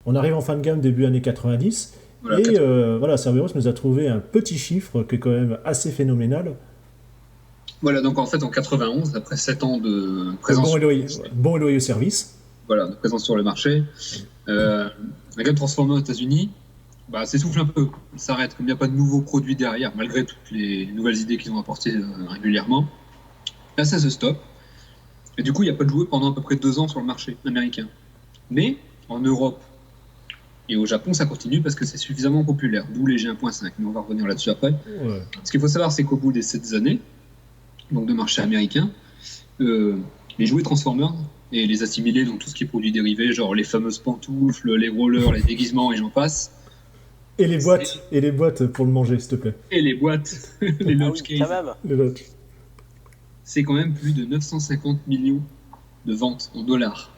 On arrive en fin de gamme début années 90. Voilà, Et voilà, Cerberus nous a trouvé un petit chiffre qui est quand même assez phénoménal. voilà, donc en fait, en 91, après 7 ans de présence Bon, sur le marché, bon et loyaux service. voilà, de présence sur le marché, euh, la gamme Transformer aux États-Unis bah, s'essouffle un peu. Il s'arrête, comme il n'y a pas de nouveaux produits derrière, malgré toutes les nouvelles idées qu'ils ont apportées régulièrement. Là, ça se stoppe. Et du coup, il n'y a pas de jouets pendant à peu près 2 ans sur le marché américain. Mais en Europe et au Japon, ça continue parce que c'est suffisamment populaire, d'où les G1.5. Mais on va revenir là-dessus après. Ouais. Ce qu'il faut savoir, c'est qu'au bout des 7 années, donc de marché américain, les jouets Transformers et les assimilés, donc tout ce qui est produits dérivés, genre les fameuses pantoufles, les rollers, les déguisements et j'en passe, Et les boîtes pour le manger, s'il te plaît. et les boîtes, les Ah launch oui, quand cases, même. Les boîtes. c'est quand même plus de 950 millions de ventes en dollars.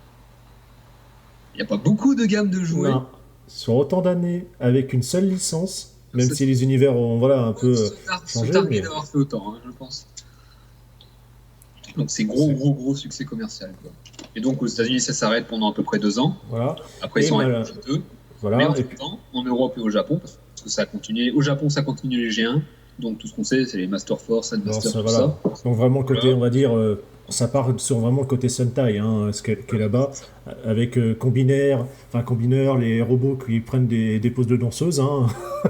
Il n'y a pas beaucoup de gammes de jouets. Non. Sur autant d'années, avec une seule licence, même Ça, si les univers ont voilà, un peu se changé, targuer mais d'avoir fait autant, hein, je pense. Donc c'est gros succès commercial, quoi. Et donc aux États-Unis, ça s'arrête pendant à peu près 2 ans. voilà. Après, ils Et sont arrivés mal, au G2. Mais voilà. Et puis, entre-temps, en Europe et au Japon, parce que ça a continué. Au Japon, ça continue les G1. Donc tout ce qu'on sait, c'est les Master Force, alors Headmaster, ça, tout voilà. ça. Donc vraiment le côté, Voilà. on va dire, ça part sur vraiment le côté Sentai, hein, ce qui est là-bas, avec combinaire, les robots qui prennent des poses de danseuse, hein.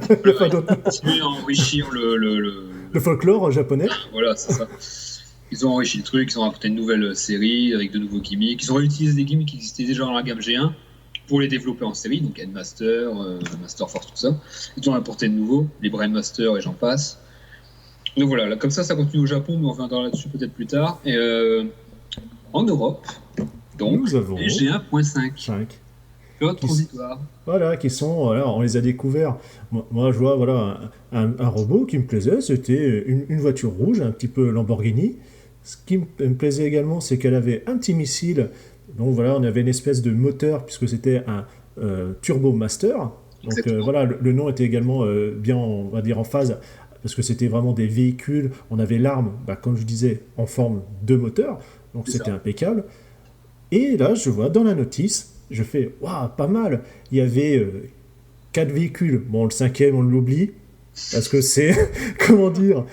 Il n'y a Voilà, pas ils d'autre. ont continué à enrichir Le folklore japonais. Voilà, c'est ça. Ils ont enrichi le truc, ils ont apporté une nouvelle série avec de nouveaux gimmicks. Ils ont réutilisé des gimmicks qui existaient déjà dans la gamme G1 pour les développer en série, donc Headmaster, Master Force, tout ça. Ils ont apporté de nouveaux, les Brainmaster et j'en passe. Donc voilà, là, comme ça continue au Japon, mais on reviendra là-dessus peut-être plus tard. Et en Europe, donc, Nous avons les G1.5, 5 période qui, transitoire. voilà, qui sont, voilà, on les a découverts. Moi, je vois, voilà, un robot qui me plaisait, c'était une voiture rouge, un petit peu Lamborghini. Ce qui me plaisait également, c'est qu'elle avait un petit missile. Donc voilà, on avait une espèce de moteur, puisque c'était un Turbo Master. Donc Exactement. voilà, le nom était également bien, on va dire, en phase, parce que c'était vraiment des véhicules. On avait l'arme, bah, comme je disais, en forme de moteur. Donc C'est c'était ça. impeccable. Et là, je vois dans la notice, je fais, waouh, pas mal. Il y avait 4 véhicules. Bon, le cinquième, on l'oublie. Parce que c'est, comment dire,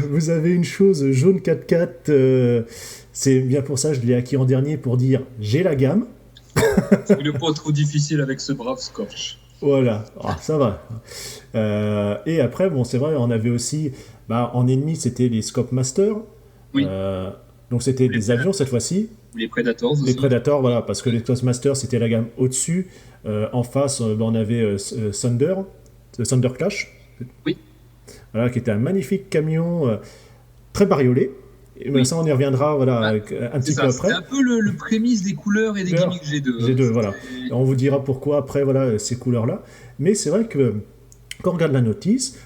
vous avez une chose jaune 4x4, c'est bien pour ça que je l'ai acquis en dernier pour dire j'ai la gamme. Il n'est pas trop difficile avec ce brave Scorch. Voilà, ah, ça va. Et après, bon, c'est vrai, on avait aussi, bah, en ennemi, c'était les Scope Master. Oui, Euh, donc c'était des avions cette fois-ci. les Predators Les aussi. Predators, voilà, parce que les Scope Master, c'était la gamme au-dessus. En face, bah, on avait Thunder, Thunder Clash, Oui, voilà, qui était un magnifique camion très bariolé. Et ben, oui. ça, on y reviendra voilà, Bah, un c'est petit peu ça. C'était après. un peu le prémisse des couleurs et des D'ailleurs, gimmicks G2, j'ai hein. deux, voilà. Et on vous dira pourquoi après voilà, ces couleurs-là. Mais c'est vrai que quand on regarde la notice,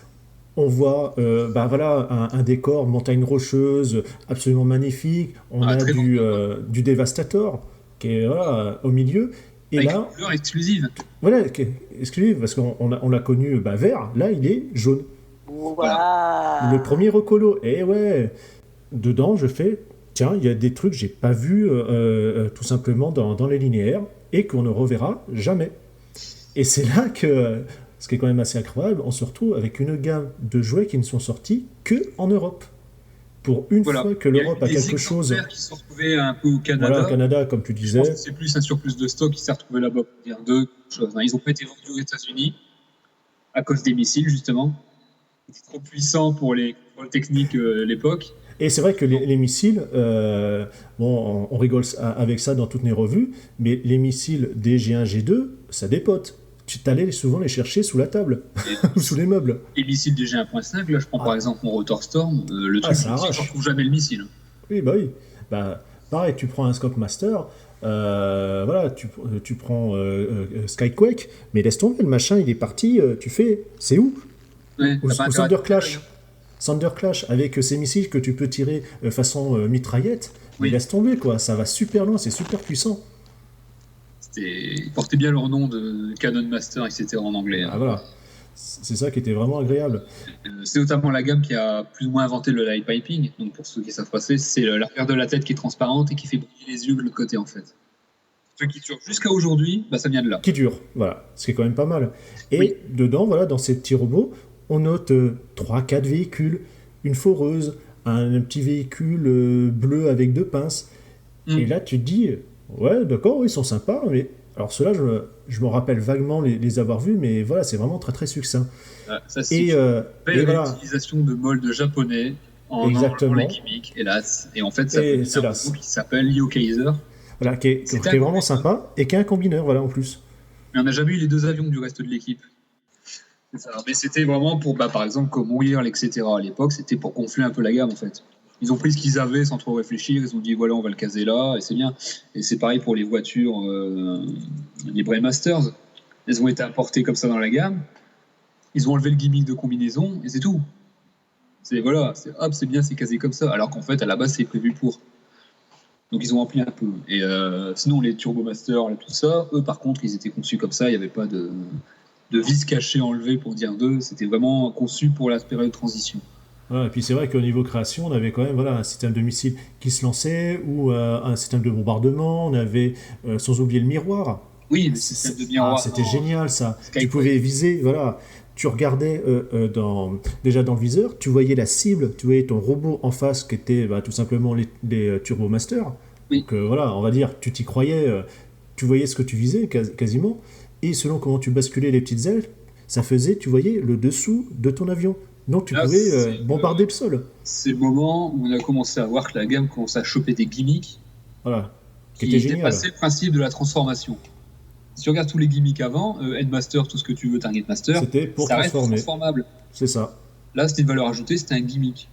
on voit bah, voilà, un décor, montagne rocheuse, absolument magnifique. On Ah, a très vendeur, hein. du Devastator qui est voilà, au milieu. Et Avec une là, couleur exclusive. voilà, excusez, parce on l'a connu bah, vert, là il est jaune. Voilà. Le Waouh. premier recolo. Et ouais, dedans, je fais, tiens, il y a des trucs que j'ai pas vus tout simplement dans les linéaires et qu'on ne reverra jamais. Et c'est là que, ce qui est quand même assez incroyable, on se retrouve avec une gamme de jouets qui ne sont sortis que en Europe. Pour une Voilà. fois que Il y a eu l'Europe a des quelque chose, exemplaires qui se sont retrouvés un peu au voilà, au Canada. Canada, comme tu Je pense que disais, c'est plus un surplus de stock qui s'est retrouvé là-bas pour dire deux choses, hein. Ils n'ont pas été vendus aux États-Unis à cause des missiles, justement. C'était trop puissant pour les contrôles techniques à l'époque. et c'est vrai que Donc, les missiles, bon, on rigole avec ça dans toutes les revues, mais les missiles des G1, G2, ça dépote. Tu t'allais souvent les chercher sous la table, les, ou sous les meubles. les missiles des G1.5, là, je prends par Ah, exemple mon Rotor Storm, le ah truc, je ça me dis, je ne arrache. retrouve jamais le missile. Oui, bah oui. Bah, pareil, tu prends un Scope Master, voilà, tu prends Skyquake, mais laisse tomber, le machin, il est parti, tu fais, c'est où? Ouais, Ou t'as pas intérêt à Thunder te faire, Clash. Thunder Clash, avec ces missiles que tu peux tirer façon mitraillette, mais oui, laisse tomber, quoi, ça va super loin, c'est super puissant. ils portaient bien leur nom de Cannon Master, etc. en anglais, Ah hein. voilà, c'est ça qui était vraiment agréable. C'est notamment la gamme qui a plus ou moins inventé le light piping. Donc pour ceux qui savent pas ce que c'est l'arrière de la tête qui est transparente et qui fait briller les yeux de l'autre côté en fait. Ceux qui durent jusqu'à aujourd'hui, bah, ça vient de là. qui dure, voilà, ce qui est quand même pas mal. Oui. Et dedans, voilà, dans ces petits robots, on note 3-4 véhicules, une foreuse, un petit véhicule bleu avec 2 pinces. Et Mm. là, tu te dis, ouais, d'accord, oui, ils sont sympas, mais alors ceux-là, je me rappelle vaguement les avoir vus, mais voilà, c'est vraiment très très succinct. Ah, ça, c'est Et, une euh, belle et voilà, réutilisation de moldes japonais en enlevant les exactement. gimmicks, hélas. Et en fait, ça peut Et donner c'est un là, robot qui s'appelle Yo Kaiser. voilà, C'était qui un est vraiment combinaison. sympa et qui est un combineur, voilà, en plus. Mais on n'a jamais eu les 2 avions du reste de l'équipe. C'est ça. Mais c'était vraiment pour, bah, par exemple, comme Weird, etc. À l'époque, c'était pour gonfler un peu la gamme, en fait. Ils ont pris ce qu'ils avaient sans trop réfléchir. Ils ont dit, voilà, on va le caser là, et c'est bien. Et c'est pareil pour les voitures, les Brainmasters. Elles ont été importées comme ça dans la gamme. Ils ont enlevé le gimmick de combinaison, et c'est tout. C'est voilà, c'est hop, c'est bien, c'est casé comme ça. Alors qu'en fait, à la base, c'est prévu pour. Donc ils ont rempli un peu. Et sinon, les Turbomaster, tout ça, eux, par contre, ils étaient conçus comme ça. Il n'y avait pas de vis cachées enlevées pour dire d'eux. C'était vraiment conçu pour la période de transition. Voilà, et puis c'est vrai qu'au niveau création, on avait quand même voilà, un système de missiles qui se lançait, ou un système de bombardement, on avait, sans oublier le miroir. Oui, le système de miroir C'était dans génial ça. Tu Skyquake. pouvais viser, voilà. Tu regardais déjà dans le viseur, tu voyais la cible, tu voyais ton robot en face qui était bah, tout simplement les Turbomasters. Oui, Donc voilà, on va dire, tu t'y croyais, tu voyais ce que tu visais quasiment, et selon comment tu basculais les petites ailes, ça faisait, tu voyais le dessous de ton avion. Donc tu là, pouvais bombarder le sol. c'est le moment où on a commencé à voir que la gamme commençait à choper des gimmicks Voilà, qui était qui génial. dépassaient le principe de la transformation. Si tu regardes tous les gimmicks avant, Headmaster, tout ce que tu veux, Target Master, C'était pour ça reste transformer, transformable. c'est ça. Là, c'était une valeur ajoutée, c'était un gimmick.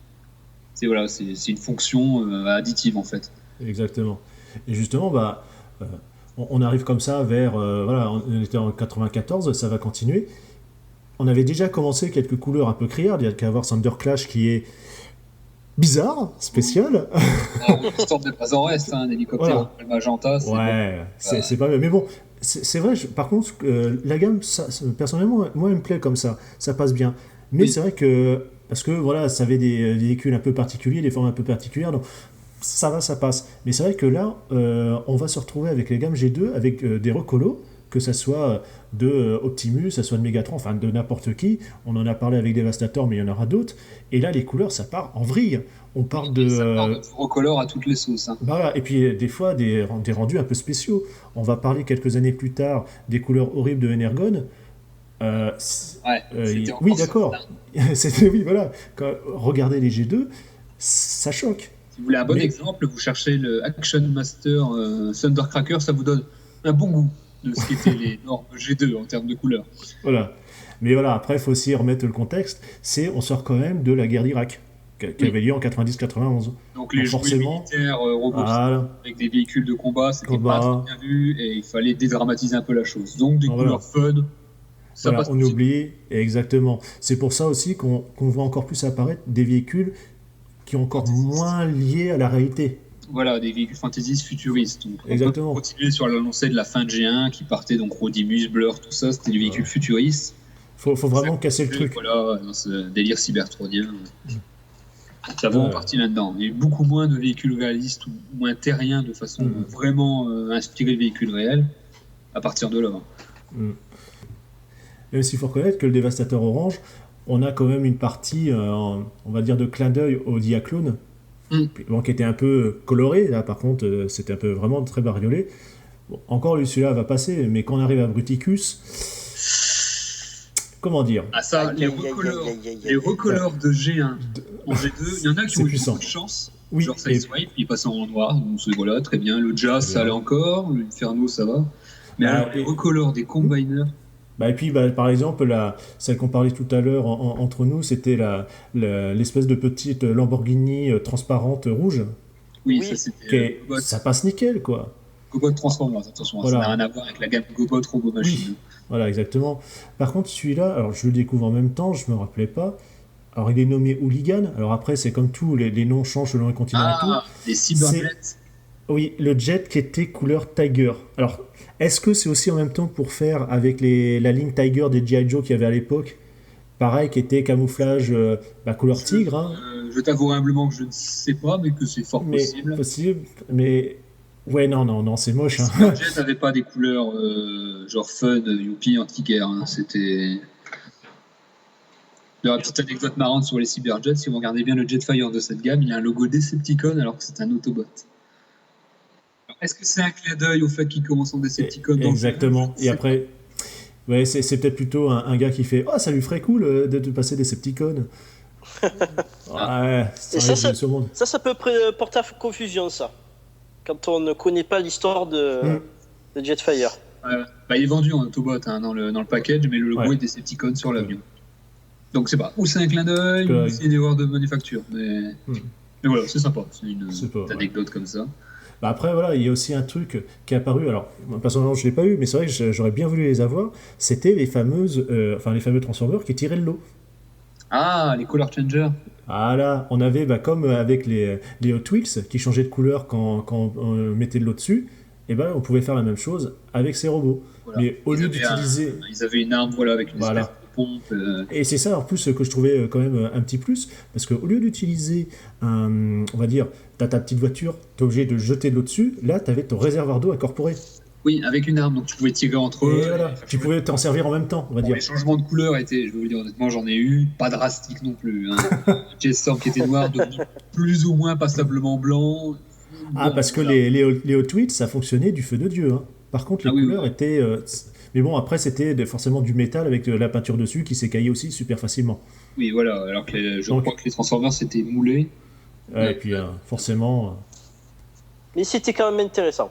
C'est voilà, c'est une fonction additive en fait. Exactement. Et justement, bah, on arrive comme ça vers, voilà, on était en 94, ça va continuer. On avait déjà commencé quelques couleurs un peu criardes. Il y a qu'à avoir Thunderclash qui est bizarre, spécial. Une sorte de pas en reste, hein, un hélicoptère Voilà. au magenta, c'est bon. Ouais, c'est pas mal. Mais bon, c'est vrai, par contre, la gamme, personnellement, moi, elle me plaît comme ça passe bien. Mais Oui, c'est vrai que, parce que voilà, ça avait des véhicules un peu particuliers, des formes un peu particulières, donc ça va, ça passe. Mais c'est vrai que là, on va se retrouver avec les gammes G2, avec des recolos, que ça soit de Optimus, ça soit de Megatron, enfin de n'importe qui. On en a parlé avec Devastator, mais il y en aura d'autres. Et là, les couleurs, ça part en vrille. On parle de, et ça part de recolore à toutes les sauces, hein. bah voilà. Et puis des fois, des rendus un peu spéciaux. On va parler quelques années plus tard des couleurs horribles de Energon. Ouais, c'était Oui, encore sur le d'accord. C'était, oui, voilà. Regardez les G2, ça choque. Si vous voulez un bon Mais exemple, vous cherchez le Action Master Thundercracker, ça vous donne un bon goût de ce qu'étaient les normes G2 en termes de couleurs. voilà. Mais voilà, après, il faut aussi remettre le contexte. On sort quand même de la guerre d'Irak, qui Oui. avait lieu en 90-91. Donc Donc les jouets forcément, militaires robots voilà, avec des véhicules de combat, c'était pas très combat, bien vu et il fallait dédramatiser un peu la chose. Donc des voilà. couleurs fun, ça Voilà, passe on aussi. oublie, exactement. C'est pour ça aussi qu'on voit encore plus apparaître des véhicules qui sont encore Fantaisiste. moins liés à la réalité. Voilà, des véhicules fantaisistes futuristes. Donc, on peut Exactement. continuer sur l'annoncé de la fin de G1 qui partait, donc Rodimus, Blur, tout ça, c'était des véhicules futuristes. Faut Ça vraiment casser le continuait, truc. voilà, dans ce délire cybertronien. Ça va en Euh, partie là-dedans. Il y a eu beaucoup moins de véhicules réalistes ou moins terriens de façon vraiment inspirée de véhicules réels à partir de là. mm. Même s'il faut reconnaître que le Dévastateur Orange, on a quand même une partie, on va dire, de clin d'œil au Diaclone, Mm. bon, qui était un peu coloré. Là, par contre, c'était un peu vraiment très bariolé. Bon, encore, celui-là va passer, mais quand on arrive à Bruticus, comment dire. Ah ça, Aïe, aïe, aïe, aïe, aïe, aïe, les aïe. recolores de G1 en G2, il y en a qui C'est ont eu puissant. beaucoup de chance. Oui, Genre et Sideswipe, il passe en noir, donc voilà, très bien. Le Jazz, Très ça bien. allait encore. L'Inferno, ça va. Mais Bah, alors, les recolores des Combiners, bah, et puis, bah, par exemple, celle qu'on parlait tout à l'heure entre nous, c'était l'espèce de petite Lamborghini transparente rouge. oui, Oui. ça c'était Gobot. Ça passe nickel, quoi. Gobot Transformers, attention, Voilà. ça n'a rien à voir avec la gamme Gobot Robo Machine. Oui, voilà, exactement. Par contre, celui-là, alors je le découvre en même temps, je me rappelais pas. Alors, il est nommé Hooligan. Alors après, c'est comme tout, les noms changent selon les continents et tout. Ah, les Cyberjets. Oui, le jet qui était couleur Tiger. Alors, est-ce que c'est aussi en même temps pour faire avec la ligne Tiger des G.I. Joe qu'il y avait à l'époque? Pareil, qui était camouflage couleur tigre, hein. Je t'avoue humblement que je ne sais pas, mais que c'est fort Mais possible. possible. Mais Ouais, non, c'est moche. Hein. Cyberjet n'avait pas des couleurs genre fun, youpi, anti-guerre. Hein. C'était. La petite anecdote marrante sur les Cyberjets, si vous regardez bien le Jetfire de cette gamme, il a un logo Decepticon alors que c'est un Autobot. Alors, est-ce que c'est un clin d'œil au fait qu'il commence en Decepticon dans Exactement. le Et après, ouais, c'est peut-être plutôt un gars qui fait « Oh, ça lui ferait cool de passer des Decepticons. » Ouais, Et ça peut porter à confusion, ça. Quand on ne connaît pas l'histoire de Jetfire. Bah, il est vendu en Autobot hein, dans le package, mais le logo est Decepticon sur l'avion. Donc c'est pas, ou c'est un clin d'œil, ou c'est une erreur de manufacture. Mais voilà, c'est sympa, c'est une anecdote comme ça. Bah après, voilà, il y a aussi un truc qui est apparu, alors personnellement je ne l'ai pas eu, mais c'est vrai que j'aurais bien voulu les avoir, c'était les fameux Transformers qui tiraient de l'eau. Ah, les Color Changers. Voilà, on avait comme avec les Hot Wheels qui changeaient de couleur quand on mettait de l'eau dessus, et ben on pouvait faire la même chose avec ces robots. Voilà. Mais au lieu d'utiliser... Ils avaient une arme avec une espèce de pompe. Et c'est ça en plus que je trouvais quand même un petit plus, parce qu'au lieu d'utiliser on va dire, t'as ta petite voiture, t'es obligé de jeter de l'eau dessus, là t'avais ton réservoir d'eau incorporé. Oui, avec une arme, donc tu pouvais tirer entre eux. Voilà. Tu pouvais t'en servir en même temps, on va dire. Les changements de couleur étaient, je vais vous dire honnêtement, j'en ai eu, pas drastique non plus. Hein. J-Storm qui était noir, devenu plus ou moins passablement blanc. Ah, parce que les Hot Wheels, ça fonctionnait du feu de Dieu. Hein. Par contre, les couleurs étaient... Mais bon, après, c'était forcément du métal avec de la peinture dessus qui s'écaillait aussi super facilement. Oui, voilà, alors que je crois que les Transformers, c'était moulé. Et puis, forcément... Mais c'était quand même intéressant.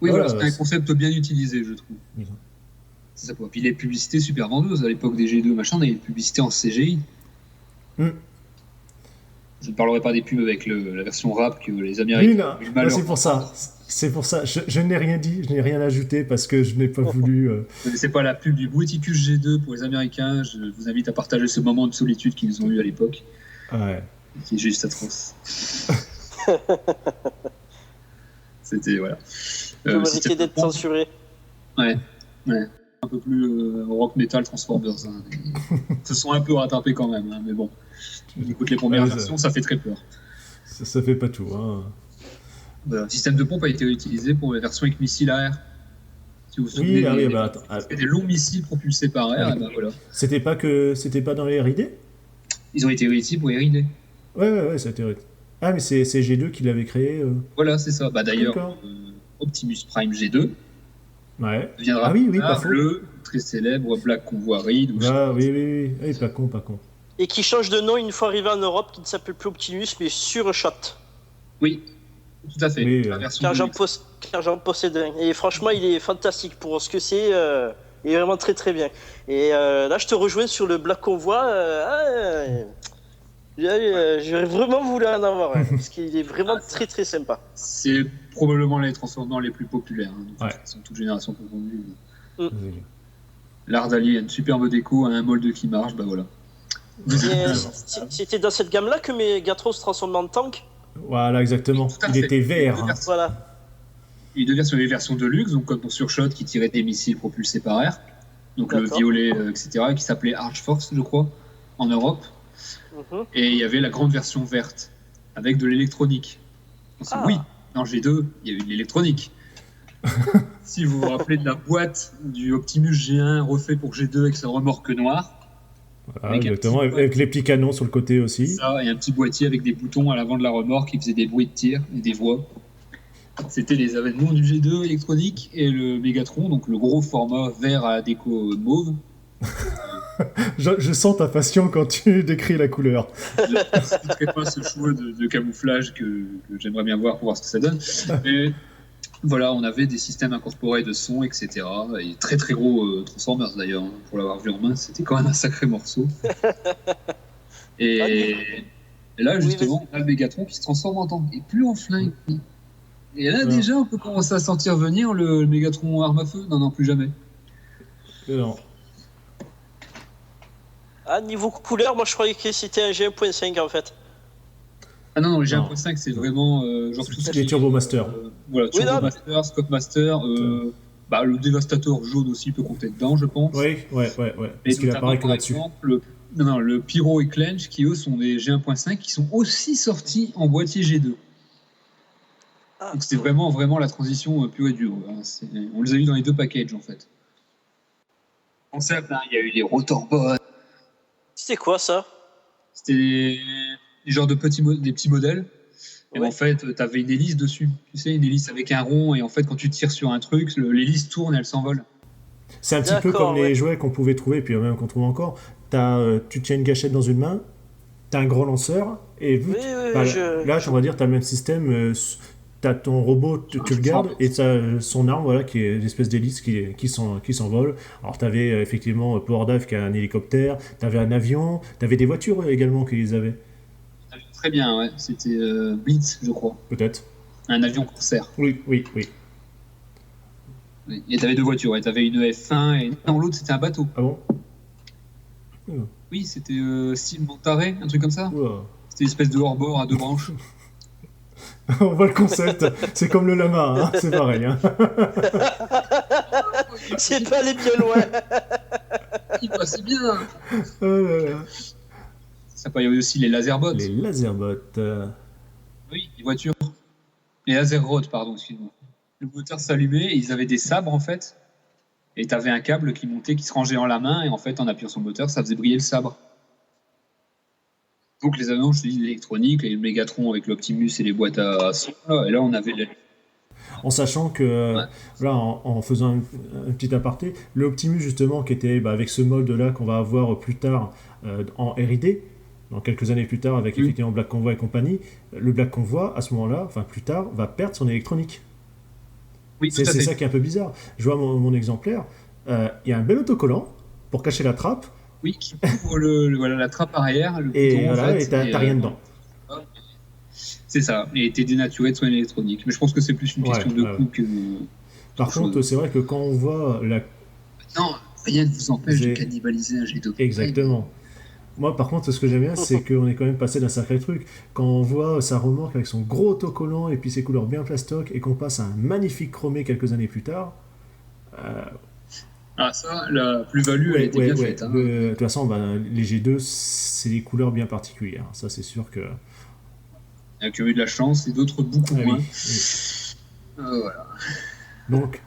Oui, voilà, c'était un concept bien utilisé, je trouve. C'est ça, quoi. Puis les publicités super vendeuses, à l'époque des G2, machin, on avait des publicités en CGI. Je ne parlerai pas des pubs avec la version rap que les Américains ont eu le malheur. C'est pour ça. Je n'ai rien dit, je n'ai rien ajouté parce que je n'ai pas voulu... C'est pas la pub du Bruticus G2 pour les Américains. Je vous invite à partager ce moment de solitude qu'ils ont eu à l'époque. Ouais. Qui est juste atroce. C'était, voilà. Ça méritait d'être censuré. Ouais. Un peu plus rock metal Transformers. Hein. Ils se sont un peu rattrapés quand même, hein, mais bon. Écoute, les premières versions, ça fait très peur. Ça fait pas tout. Hein. Le système de pompe a été utilisé pour les versions avec missiles à air. Si vous vous souvenez, des longs missiles propulsés par air. Voilà. C'était pas dans les RID ? Ils ont été réutilisés pour les RID. Ouais, ça a été réutilisé. Ah, mais c'est G2 qui l'avait créé. Voilà, c'est ça. D'ailleurs, Optimus Prime G2 deviendra le très célèbre Black Convoy Reed. Oui, pas con. Et qui change de nom une fois arrivé en Europe, qui ne s'appelle plus Optimus, mais Surshot. Oui, tout à fait. Oui, car j'en possède un. Et franchement, il est fantastique pour ce que c'est. Il est vraiment très très bien. Et là, je te rejoins sur le Black Convoy. J'aurais vraiment voulu en avoir un, parce qu'il est vraiment très très sympa. C'est probablement les Transformers les plus populaires. Hein, sont toutes générations confondues. L'art d'allier une superbe déco à un mold qui marche, voilà. C'était dans cette gamme-là que Megatron se transformait en tank. Voilà, exactement. Il était vert. Voilà. Il y a deux versions, les versions de luxe, donc comme pour Surshot qui tirait des missiles propulsés par air, donc le violet, etc., qui s'appelait Arch Force, je crois, en Europe. Et il y avait la grande version verte avec de l'électronique. Oui, dans G2, il y a eu de l'électronique. Si vous vous rappelez de la boîte du Optimus G1 refait pour G2 avec sa remorque noire. Voilà, exactement, avec les petits canons sur le côté aussi. Ça, et un petit boîtier avec des boutons à l'avant de la remorque qui faisait des bruits de tir et des voix. C'était les avènements du G2 électronique et le Megatron, donc le gros format vert à la déco mauve. Je sens ta passion quand tu décris la couleur. Je n'expliquerai pas ce choix de camouflage que j'aimerais bien voir pour voir ce que ça donne. Mais voilà, on avait des systèmes incorporés de son, etc. Et très très gros Transformers d'ailleurs, hein, pour l'avoir vu en main, c'était quand même un sacré morceau. Et là, justement, on a le Megatron qui se transforme en tank, et plus en flingue. Et là, déjà, on peut commencer à sentir venir le Megatron arme à feu. Non, plus jamais. Non. Niveau couleur, moi je croyais que c'était un G1.5 en fait. Ah non, le G1.5 c'est vraiment genre tout ce qui est Turbo Master. Voilà, Turbo Master, Scope Master, le Dévastator jaune aussi peut compter dedans, je pense. Oui. Parce qu'il apparaît que là-dessus. Le Pyro et Clench qui eux sont des G1.5 qui sont aussi sortis en boîtier G2. Ah, Donc c'était vraiment, vraiment la transition pure et dure. Hein. On les a eu dans les 2 packages en fait. Concept, hein, il y a eu les rotorbots. c'était quoi ça? C'était des genres de des petits modèles. Et Ouais. en fait, tu avais une hélice dessus. Tu sais, une hélice avec un rond. Et en fait, quand tu tires sur un truc, l'hélice tourne et elle s'envole. C'est un petit peu D'accord, comme les ouais. jouets qu'on pouvait trouver, puis même qu'on trouve encore. Tu tiens une gâchette dans une main, t'as un gros lanceur, et vu Oui, que- oui, bah, oui, là, on va dire, t'as le même système. T'as ton robot, tu le gardes, et t'as son arme, voilà, qui est une espèce d'hélice qui s'envole. Alors, t'avais effectivement Power Dive qui a un hélicoptère, t'avais un avion, t'avais des voitures également qui les avaient, Très bien, ouais. C'était Blitz, je crois. peut-être. Un avion corsaire. Oui, oui, oui. Et t'avais 2 voitures. Et t'avais une F1 et non, l'autre c'était un bateau. Ah bon? Oui, c'était Steve Montaré, un truc comme ça. Oula. C'était une espèce de hors-bord à 2 branches. On voit le concept. C'est comme le lama, hein, c'est pareil. Hein. c'est pas aller bien loin. Il passait bien. Oh là là. Ça peut y avoir aussi les laserbots. Les laserbots. Oui, les voitures. Les laserrods, pardon, excuse-moi. Le moteur s'allumait et ils avaient des sabres en fait. Et t'avais un câble qui montait, qui se rangeait en la main. Et en fait, en appuyant sur le moteur, ça faisait briller le sabre. Donc les avions, je te dis, l'électronique, les Mégatrons avec l'Optimus et les boîtes à son. Et là, on avait En sachant que, Ouais. là, en faisant un petit aparté, le Optimus, justement, qui était avec ce mode-là qu'on va avoir plus tard en R&D, dans quelques années plus tard, avec effectivement Black Convoy et compagnie, le Black Convoy, à ce moment-là, enfin plus tard, va perdre son électronique. Oui, tout à C'est fait. ça qui est un peu bizarre. Je vois mon exemplaire, il y a un bel autocollant pour cacher la trappe, Oui, qui couvre voilà, la trappe arrière, le et bouton, en voilà, fait, et t'as rien dedans. C'est ça, et était dénaturé de son électronique. Mais je pense que c'est plus une Ouais, question de ouais, coût que. Par autre contre, chose. c'est vrai que quand on voit la... Non, rien ne vous empêche de J'ai- cannibaliser un jet d'eau. Exactement. Moi, par contre, ce que j'aime bien, c'est qu'on est quand même passé d'un sacré truc. Quand on voit sa remorque avec son gros autocollant et puis ses couleurs bien plastoc, et qu'on passe à un magnifique chromé quelques années plus tard, Ah, ça, la plus-value, elle était bien faite. Hein. De toute façon, les G2, c'est des couleurs bien particulières. Ça, c'est sûr que... Il y en a qui ont eu de la chance et d'autres beaucoup Ah moins. oui. Voilà. Donc,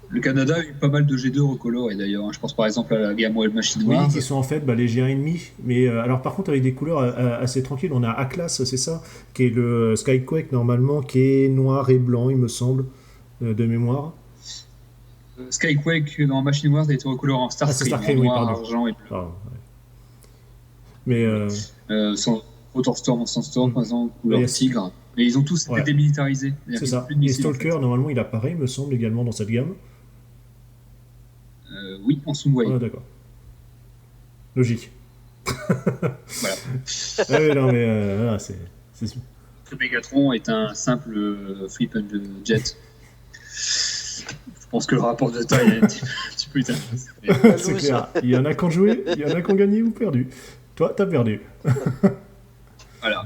Le Canada a eu pas mal de G2 recolorés d'ailleurs. Je pense par exemple à la gamme Wild Machine oui, Wars. qui sont en fait les G1,5. Mais alors, par contre, avec des couleurs assez tranquilles. On a Atlas, c'est ça, qui est le Skyquake, normalement, qui est noir et blanc, il me semble, de mémoire. Skyquake dans Machine Wars a été recoloré en Ah, c'est Starscream, Starscream, en oui, noir, pardon. argent et bleu. Pardon, ouais. Mais... Sans Motorstorm en Sandstorm, par exemple, couleur Mais tigre. Mais ils ont tous Ouais. été démilitarisés. c'est ça. Et Stalker, normalement, il apparaît, il me semble, également dans cette gamme. Oui, en Soundwave. Ah, d'accord. Logique. Voilà. Ah oui, non, mais voilà, c'est... Le Megatron est un simple flip and jet. Je pense que le rapport de taille est un petit peu éteint. c'est clair. Il y en a qui ont joué, il y en a qui ont gagné ou perdu. Toi, t'as perdu. Voilà.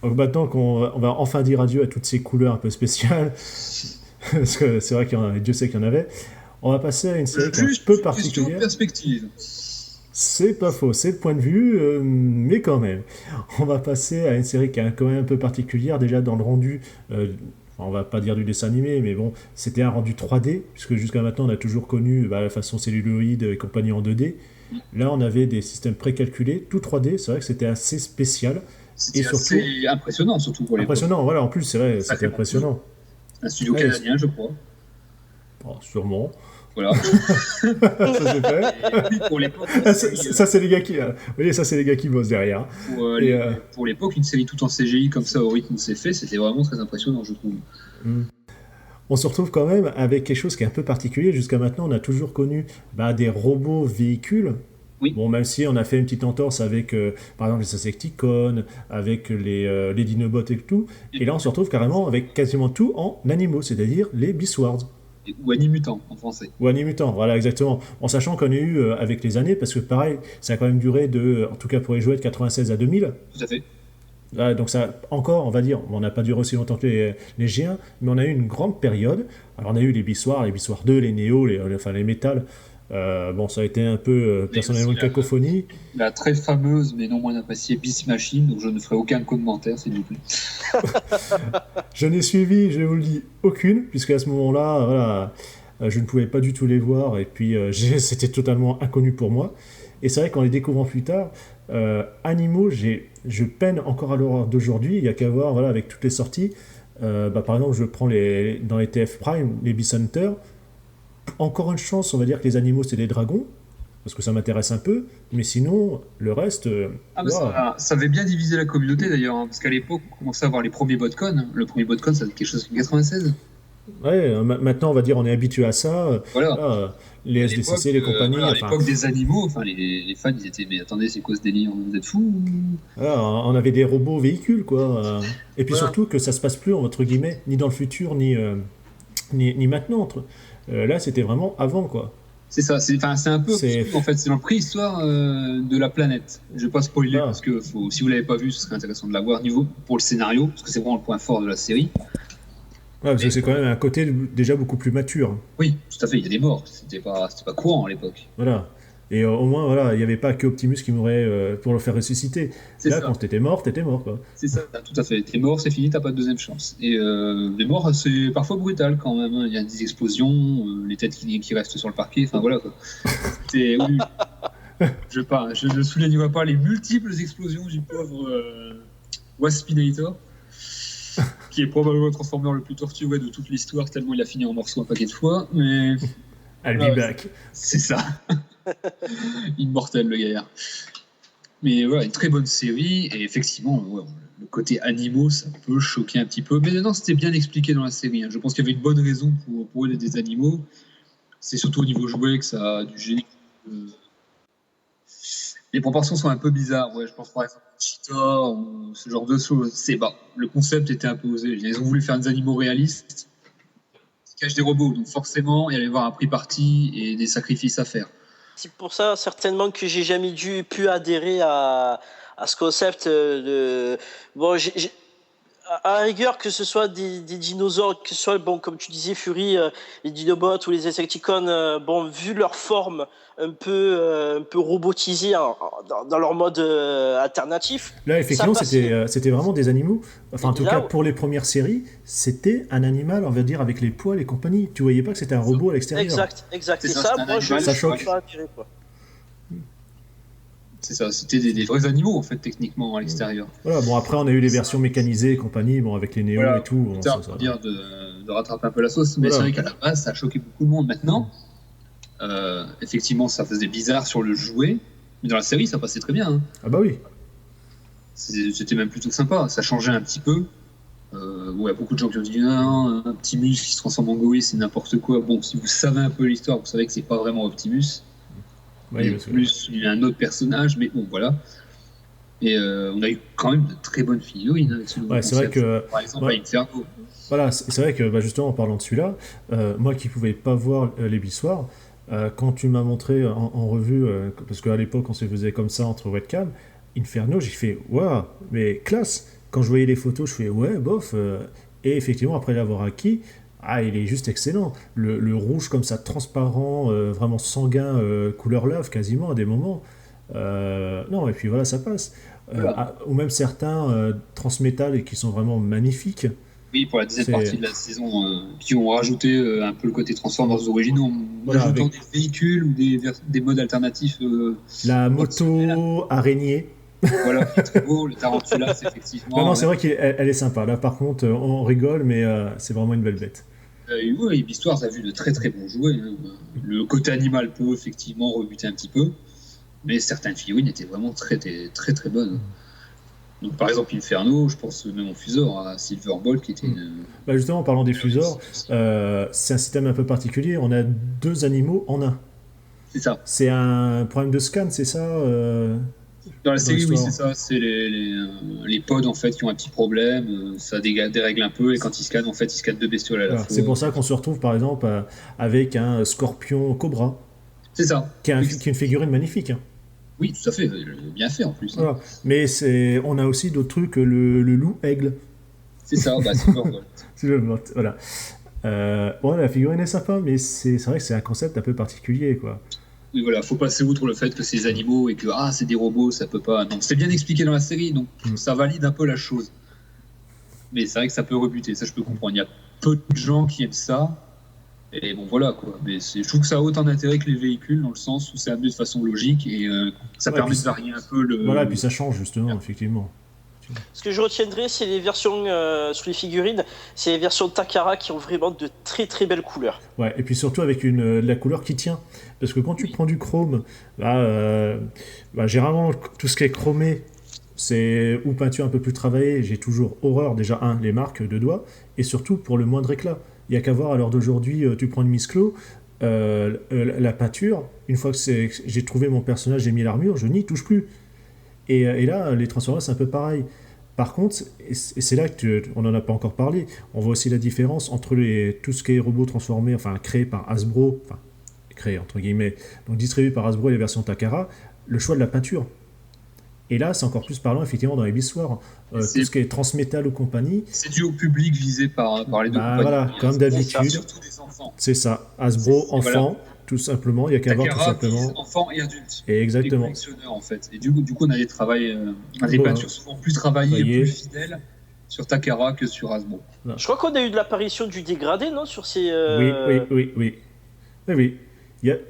Donc maintenant qu'on va enfin dire adieu à toutes ces couleurs un peu spéciales, parce que c'est vrai qu'il y en avait, Dieu sait qu'il y en avait, on va passer à une série qui est un Juste peu une question de particulière. perspective. C'est pas faux, c'est le point de vue, mais quand même. On va passer à une série qui est quand même un peu particulière, déjà dans le rendu, on va pas dire du dessin animé, mais bon, c'était un rendu 3D, puisque jusqu'à maintenant on a toujours connu la façon celluloïde et compagnie en 2D. Là on avait des systèmes précalculés, tout 3D, c'est vrai que c'était assez spécial. C'était Et surtout- assez impressionnant, surtout pour les Impressionnant, voilà, en plus c'est vrai, Ça c'était fait impressionnant. Un studio Ouais, canadien, je crois. Oh, sûrement. Voilà. Ça c'est fait. Et oui, pour l'époque, Ah, ça, c'est les gars qui, vous voyez, ça c'est les gars qui bossent derrière. pour l'époque, une série tout en CGI comme ça au rythme où c'est fait, c'était vraiment très impressionnant, je trouve. On se retrouve quand même avec quelque chose qui est un peu particulier. Jusqu'à maintenant, on a toujours connu des robots véhicules. Oui. Bon, même si on a fait une petite entorse avec, par exemple, les Insecticons, avec les Dinobots et tout. Et là, on se retrouve carrément avec quasiment tout en animaux, c'est-à-dire les Beastwars. Ou Animutant en français. Ou Animutants, voilà, exactement. En sachant qu'on a eu, avec les années, parce que pareil, ça a quand même duré en tout cas pour les jouets, de 96 à 2000. Tout à fait. Là, donc ça, encore, on va dire, on n'a pas duré aussi longtemps que les G1, mais on a eu une grande période. Alors on a eu les Beastwars 2, les Néo, les Métal, Bon, ça a été un peu personnellement une cacophonie. La très fameuse, mais non moins appréciée Beast Machine, dont je ne ferai aucun commentaire, s'il vous plaît. Je n'ai suivi, je vous le dis, aucune, puisque à ce moment-là, voilà, je ne pouvais pas du tout les voir, et puis c'était totalement inconnu pour moi. Et c'est vrai qu'en les découvrant plus tard, Animaux, je peine encore à l'heure d'aujourd'hui. Il n'y a qu'à voir, voilà, avec toutes les sorties. Par exemple, je prends dans les TF Prime, les Beast Hunter. Encore une chance, on va dire que les animaux, c'est des dragons, parce que ça m'intéresse un peu. Mais sinon, le reste. Ça avait bien divisé la communauté d'ailleurs, hein, parce qu'à l'époque, on commençait à voir les premiers botcons. Le premier botcon, ça quelque chose en 96. Ouais, maintenant, on va dire, on est habitué à ça. Voilà. Les SDCC, les compagnies. À l'époque des animaux, enfin, les fans, ils étaient, mais attendez, c'est quoi ce délire? Vous êtes fous? Voilà, on avait des robots véhicules, quoi. Et puis surtout que ça se passe plus, entre guillemets, ni dans le futur, ni maintenant. Là, c'était vraiment avant, quoi. C'est ça, c'est un peu en fait, c'est dans le préhistoire de la planète. Je vais pas spoiler parce que si vous l'avez pas vu, ce serait intéressant de la voir pour le scénario, parce que c'est vraiment le point fort de la série. Ouais, parce que c'est quand même un côté déjà beaucoup plus mature. Oui, tout à fait, il y a des morts, c'était pas courant à l'époque. Voilà. Et au moins, voilà, il n'y avait pas que Optimus qui mourait pour le faire ressusciter. Là, quand t'étais mort, quoi. C'est ça, tout à fait. T'es mort, c'est fini, t'as pas de deuxième chance. Et les morts, c'est parfois brutal quand même. Hein. Il y a des explosions, les têtes qui restent sur le parquet, enfin voilà quoi. Oui. Je ne soulignerai pas les multiples explosions du pauvre Waspinator, qui est probablement le Transformer le plus tortueux de toute l'histoire, tellement il a fini en morceaux un paquet de fois. Mais I'll be back. C'est ça. Immortel le gars. Mais voilà, une très bonne série, et effectivement, le côté animaux, ça peut choquer un petit peu. Mais non, c'était bien expliqué dans la série. Hein. Je pense qu'il y avait une bonne raison pour eux d'être des animaux. C'est surtout au niveau jouet que ça a du génie. Les proportions sont un peu bizarres. Ouais, je pense par exemple à Cheetah ou ce genre de choses. Le concept était un peu osé. Ils ont voulu faire des animaux réalistes qui cachent des robots. Donc forcément, il y allait y avoir un prix parti et des sacrifices à faire. C'est pour ça, certainement, que j'ai jamais pu adhérer à ce concept de... Bon, à la rigueur, que ce soit des dinosaures, que ce soit, bon, comme tu disais, Fury, les Dinobots ou les Insecticons, vu leur forme un peu robotisée dans leur mode alternatif. Là, effectivement, c'était vraiment des animaux. Enfin, en tout cas, pour les premières séries, c'était un animal, on va dire, avec les poils et compagnie. Tu voyais pas que c'était un robot à l'extérieur. Exact. Et ça, moi, je choque. Pas attiré, quoi. C'est ça, c'était des vrais animaux en fait techniquement à l'extérieur. Voilà, bon après on a eu les versions mécanisées et compagnie, bon avec les néos et tout. Ça dire de rattraper un peu la sauce, mais c'est vrai qu'à la base ça a choqué beaucoup de monde. Maintenant, effectivement ça faisait bizarre sur le jouet, mais dans la série ça passait très bien. Hein. Ah bah oui. C'était même plutôt sympa, ça changeait un petit peu. Il y a beaucoup de gens qui ont dit non, un Optimus qui se transforme en gorille c'est n'importe quoi. Bon, si vous savez un peu l'histoire, vous savez que c'est pas vraiment Optimus. Oui, plus il y a un autre personnage, mais bon voilà. Et on a eu quand même de très bonnes figurines avec ce nouveau concept. C'est vrai que par exemple Inferno. Voilà, c'est vrai que justement en parlant de celui-là, moi qui pouvais pas voir les bissoirs, quand tu m'as montré en revue, parce qu'à l'époque on se faisait comme ça entre webcam, Inferno, j'ai fait waouh, mais classe. Quand je voyais les photos, je fais ouais bof. Et effectivement après l'avoir acquis. Il est juste excellent. Le rouge comme ça, transparent, vraiment sanguin, couleur lave quasiment à des moments. Non, et puis voilà, ça passe. Ou même certains transmétal et qui sont vraiment magnifiques. Oui, pour la deuxième partie de la saison, qui ont rajouté un peu le côté Transformers originaux, en ajoutant des véhicules ou des modes alternatifs. La moto araignée. Voilà, qui est très beau, le Tarantula, c'est effectivement... Non, c'est vrai qu'elle est sympa. Là, par contre, on rigole, mais c'est vraiment une belle bête. Oui, l'histoire, ça a vu de très très bons jouets. Hein. Le côté animal peut effectivement rebuter un petit peu, mais certaines figurines étaient vraiment très très très bonnes. Donc, par exemple, Inferno, je pense même au Fusor, à Silverbolt, qui était justement, en parlant des Fusors, c'est un système un peu particulier. On a 2 animaux en un. C'est ça. C'est un problème de scan, c'est ça Dans la série, oui, c'est ça. C'est les pods en fait qui ont un petit problème. Ça dérègle un peu et quand ils scannent, en fait, ils scannent 2 bestioles à la fois. C'est pour ça qu'on se retrouve par exemple avec un scorpion cobra. C'est ça. Qui est une figurine magnifique. Hein. Oui, tout à fait. Bien fait en plus. Voilà. Hein. Mais on a aussi d'autres trucs, le loup aigle. C'est ça, Silverbolt. Silverbolt, voilà. La figurine est sympa, mais c'est vrai que c'est un concept un peu particulier, quoi. Oui, voilà, faut passer outre le fait que c'est des animaux et que c'est des robots, ça peut pas. Non, c'est bien expliqué dans la série, donc ça valide un peu la chose. Mais c'est vrai que ça peut rebuter, ça je peux comprendre. Il y a peu de gens qui aiment ça. Et bon, voilà quoi. Mais je trouve que ça a autant d'intérêt que les véhicules, dans le sens où c'est amené de façon logique et ça permet de varier un peu le. Voilà, et puis ça change justement, effectivement. Ce que je retiendrai, c'est les versions sous les figurines, c'est les versions Takara qui ont vraiment de très très belles couleurs. Ouais, et puis surtout avec la couleur qui tient. Parce que quand tu prends du chrome, généralement, tout ce qui est chromé, c'est ou peinture un peu plus travaillée, j'ai toujours horreur, déjà, les marques de doigts, et surtout pour le moindre éclat. Il n'y a qu'à voir, à l'heure d'aujourd'hui, tu prends une Miss Clo, la peinture, une fois que j'ai trouvé mon personnage, j'ai mis l'armure, je n'y touche plus. Et là, les Transformers, c'est un peu pareil. Par contre, et c'est là on n'en a pas encore parlé, on voit aussi la différence entre tout ce qui est robots transformés, enfin créés par Hasbro, enfin créés entre guillemets, donc distribués par Hasbro et les versions Takara, le choix de la peinture. Et là, c'est encore plus parlant effectivement dans les histoires. Tout ce qui est Transmetal ou compagnie. C'est dû au public visé par les deux compagnies. Voilà, comme d'habitude. Surtout des enfants. C'est ça. Hasbro, enfants. Voilà. Tout simplement, il n'y a qu'à voir tout simplement. Enfants et adultes. Et exactement. Les collectionneurs en fait. Et du coup, on a des peintures souvent plus travaillées, plus fidèles sur Takara que sur Hasbro. Là. Je crois qu'on a eu de l'apparition du dégradé, non, sur ces. Oui.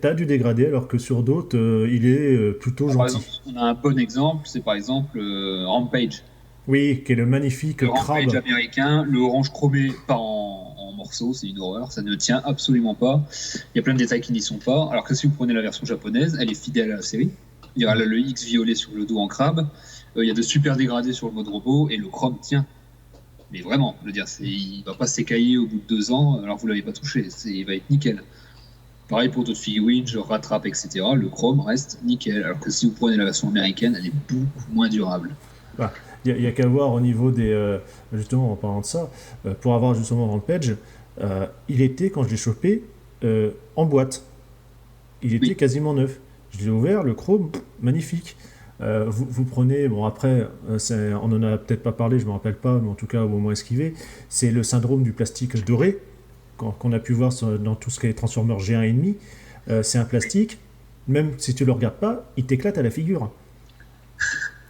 T'as du dégradé alors que sur d'autres, il est plutôt gentil. Exemple, on a un bon exemple, c'est par exemple Rampage. Oui, qui est le magnifique crabe. Rampage américain, le orange chromé part en morceaux, c'est une horreur, ça ne tient absolument pas. Il y a plein de détails qui n'y sont pas. Alors que si vous prenez la version japonaise, elle est fidèle à la série. Il y a le X violet sur le dos en crabe, il y a de super dégradés sur le mode robot et le chrome tient. Mais vraiment, je veux dire, il ne va pas s'écailler au bout de 2 ans alors que vous ne l'avez pas touché, il va être nickel. Pareil pour d'autres figurines, genre Rattrape, etc. Le chrome reste nickel. Alors que si vous prenez la version américaine, elle est beaucoup moins durable. Il n'y a qu'à voir au niveau des... justement, en parlant de ça, pour avoir justement Rampage, il était, quand je l'ai chopé, en boîte. Il était quasiment neuf. Je l'ai ouvert, le chrome, magnifique. Vous prenez, bon après, on n'en a peut-être pas parlé, je ne me rappelle pas, mais en tout cas au moins esquivé, c'est le syndrome du plastique doré, qu'on a pu voir dans tout ce qui est Transformers G1,5. C'est un plastique, même si tu ne le regardes pas, il t'éclate à la figure.